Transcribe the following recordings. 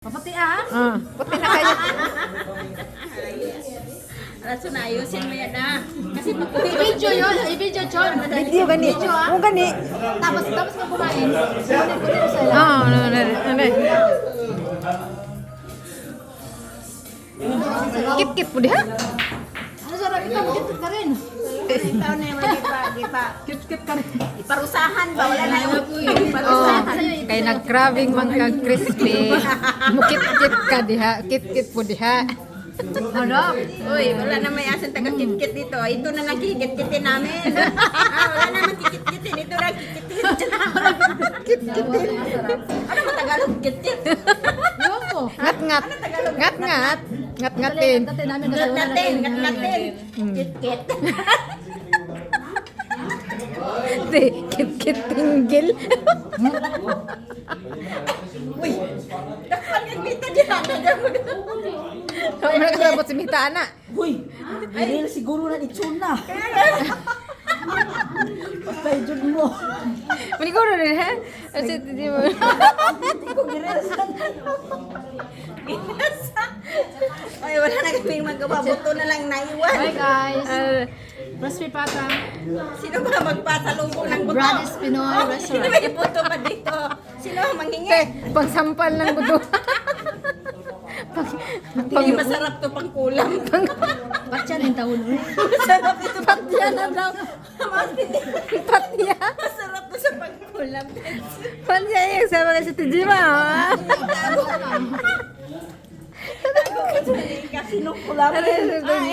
Paputi ah? Puti na kayo. Raso na ayusin mo yan ah. Kasi I-video yun. I-video yun. Video gani. Video ah. Kung gani. Tapos ka kumain. Kunin mo sila. Ano. Kit-kit po diha. Ano sa rabi ka? Magkit ka rin. itaw na yung di pa. Kit ka rin. Iparusahan ba? Wala na yung Oh, iparusahan. kay nagkrabing man kag crispy. Mukit-kit ka diha. Kit-kit po diha. Ano? Uy, wala na may asan taga-kit-kit dito. Ito na nga kikit-kitin namin. Wala naman kikit-kitin. Ito na kikit-kitin. Kit-kitin. Ano ba Tagalog kit-kit? Ewan ko. Ngat-ngat. Ngat-ngat. Ngat-ngatin. Dati namin kasi wala Gat-natin, na- gat-natin. Kit-kit. Kit-kit tinggil. Uy, dakpan yung bita dyan. Wala ka sabot si Mita, ana. Uy, real siguro na itsuna. Patay dyan mo. Maniguro rin, ha? Kasi, di mo. Kung real sa Ay, wala na kaming magawa. Buto na lang naiwan. Hi guys. Recipe pata. Sino ba magpasalubong ng buto? Brothers Pinoy Sino Restaurant. may buto pa dito? Sino ang manghingi? Pagsampal ng buto. Hindi masarap to pang kulam. Ba't yan yung taon ulit? Masarap ito pang Yan na daw. Patya. Masarap to sa pangkulam. Patya yung sa mga si Tijima, ha? Kasi nung kulam.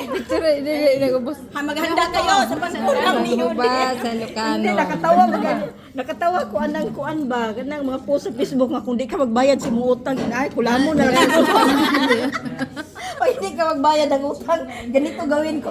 Picture, hindi nagubos. Maghanda kayo sa pangkulam niyo. Ba sa Lucano. Hindi, nakatawa ba ganun? Nakatawa ko anang kuan ba? Ganang mga post sa Facebook nga kung di ka magbayad si mo utang, ay kulamo na lang. Pag hindi ka magbayad ang utang, ganito gawin ko.